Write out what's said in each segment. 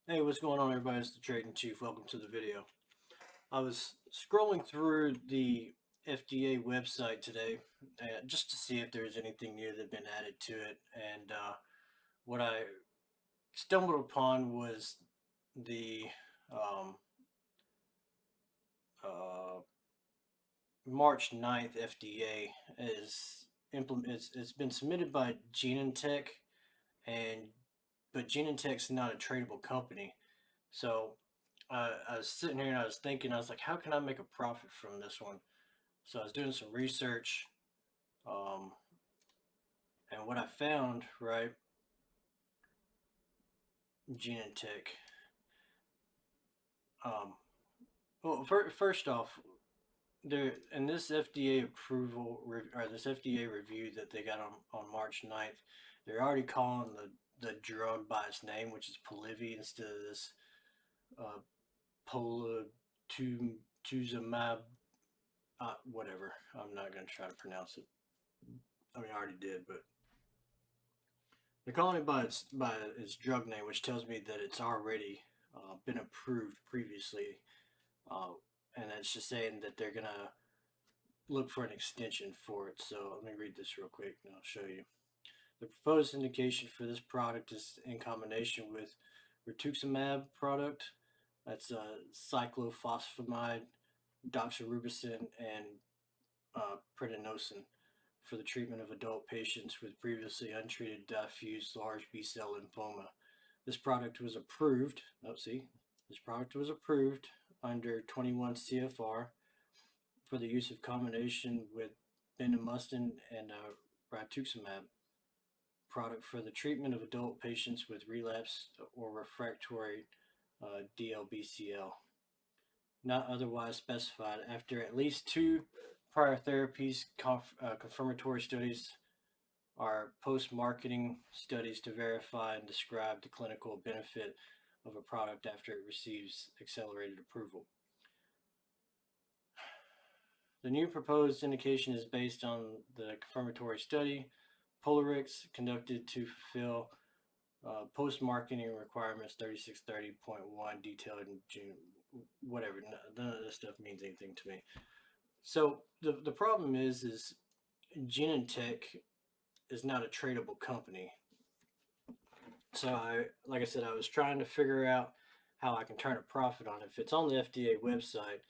Hey, what's going on, everybody? It's the Trading Chief. Welcome to the video. I was scrolling through the FDA website today just to see if there's anything new that had been added to it. And what I stumbled upon was the um, uh, March 9th FDA it's been submitted by Genentech, and but Genentech's not a tradable company. So I was sitting here and I was thinking, I was like, how can I make a profit from this one? So I was doing some research, um, and what I found, right, Genentech. Um, well, first off, there in this FDA or this FDA review that they got on March 9th, they're already calling the drug by its name, which is Polivy, instead of this uh, Polituzumab, whatever. I'm not going to try to pronounce it. I mean, I already did, but they're calling it by its drug name, which tells me that it's already been approved previously, uh, and it's just saying that they're gonna look for an extension for it. So let me read this real quick, and I'll show you. The proposed indication for this product is in combination with rituximab product. That's cyclophosphamide, doxorubicin, and prednisone for the treatment of adult patients with previously untreated diffuse large B-cell lymphoma. This product was approved. Oh, see, this product was approved under 21 CFR for the use of combination with bendamustine and rituximab. Product for the treatment of adult patients with relapsed or refractory DLBCL, not otherwise specified. After at least two prior therapies, confirmatory studies are post-marketing studies to verify and describe the clinical benefit of a product after it receives accelerated approval. The new proposed indication is based on the confirmatory study, Polarix, conducted to fulfill post-marketing requirements 3630.1, detailed in June. Whatever, none of this stuff means anything to me. So the problem is Genentech is not a tradable company. So like I said, I was trying to figure out how I can turn a profit on it. If it's on the FDA website,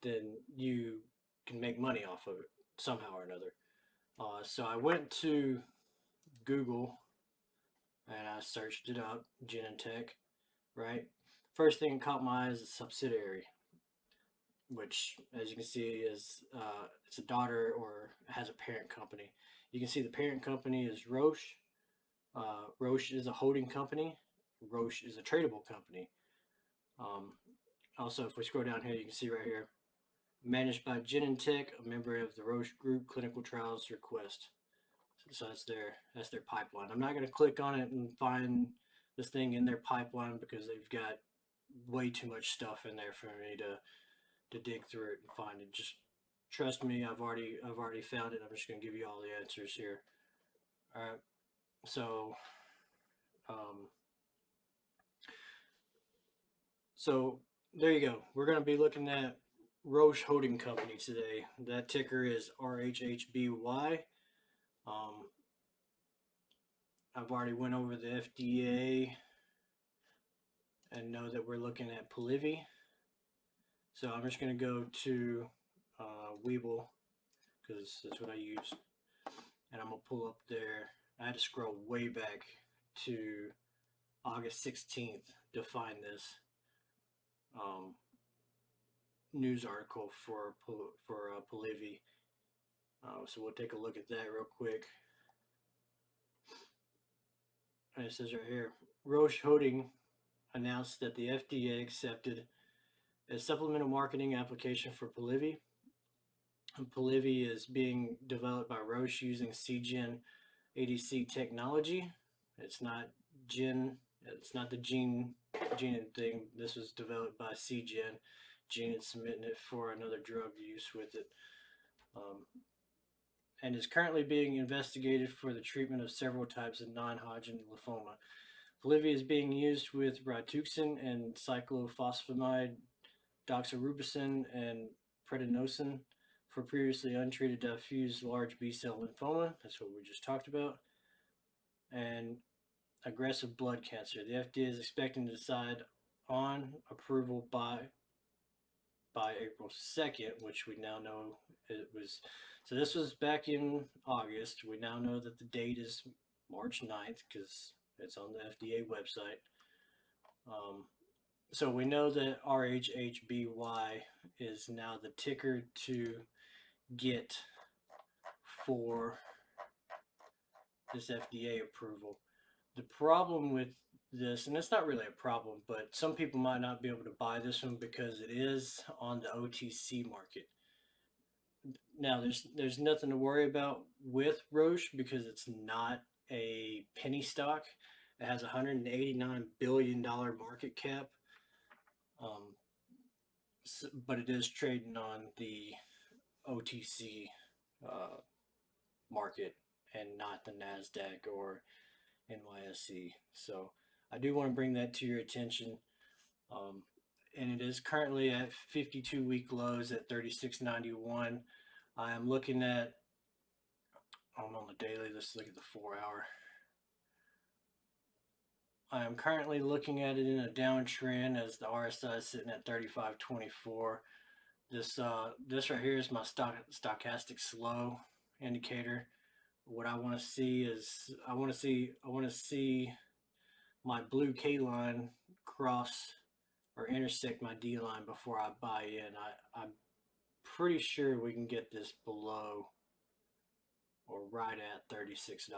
then you can make money off of it somehow or another. So I went to Google and I searched it up, Genentech, right? First thing that caught my eye is a subsidiary, which, as you can see, is it's a daughter or has a parent company. You can see the parent company is Roche. Roche is a holding company. Roche is a tradable company. Um, Also, if we scroll down here, you can see right here, managed by Genentech, a member of the Roche Group Clinical Trials Request. So that's their pipeline. I'm not going to click on it and find this thing in their pipeline because they've got way too much stuff in there for me to dig through it and find it. Just trust me, I've already found it. I'm just going to give you all the answers here. All right. So um, so there you go. We're going to be looking at Roche Holding Company today. That ticker is RHHBY. Um, I've already went over the FDA and know that we're looking at Polivy. So I'm just going to go to Weeble because that's what I use. And I'm going to pull up there. I had to scroll way back to August 16th to find this um, news article for Polivy. So we'll take a look at that real quick. And it says right here, Roche Holding announced that the FDA accepted a supplemental marketing application for Polivy. Polivy is being developed by Roche using CGen ADC technology. It's not It's not the gene thing. This was developed by CGen. Gene is submitting it for another drug use with it, um, and is currently being investigated for the treatment of several types of non-Hodgkin lymphoma. Polivy is being used with Rituxan and cyclophosphamide, doxorubicin, and prednisone for previously untreated diffuse large B-cell lymphoma. That's what we just talked about. And aggressive blood cancer. The FDA is expecting to decide on approval by April 2nd, which we now know it was. So this was back in August. We now know that the date is March 9th because it's on the FDA website. So we know that RHHBY is now the ticker to get for this FDA approval. The problem with this, and it's not really a problem, but some people might not be able to buy this one because it is on the OTC market. Now, there's nothing to worry about with Roche because it's not a penny stock. It has $189 billion market cap, but it is trading on the OTC market and not the NASDAQ or NYSE. So I do want to bring that to your attention. And it is currently at 52-week lows at 36.91. I am looking at, I'm on the daily, let's look at the 4-hour. I am currently looking at it in a downtrend as the RSI is sitting at 35.24. This right here is my stochastic slow indicator. What I want to see is I want to see my blue K line cross or intersect my D line before I buy in. I'm pretty sure we can get this below or right at $36.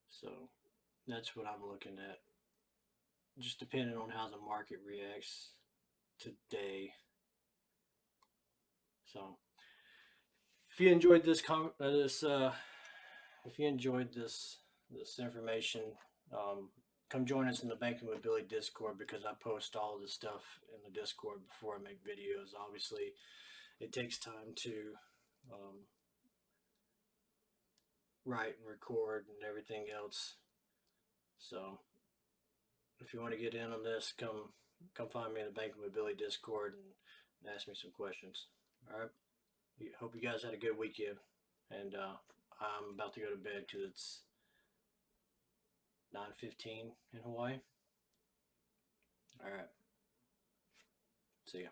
So that's what I'm looking at. Just depending on how the market reacts today. So if you enjoyed this information, come join us in the Banking Mobility Discord because I post all this stuff in the Discord before I make videos. Obviously, it takes time to write and record and everything else. So if you want to get in on this, come find me in the Banking Mobility Discord and ask me some questions. All right. Hope you guys had a good weekend. And I'm about to go to bed because it's 9:15 in Hawaii. All right. See ya.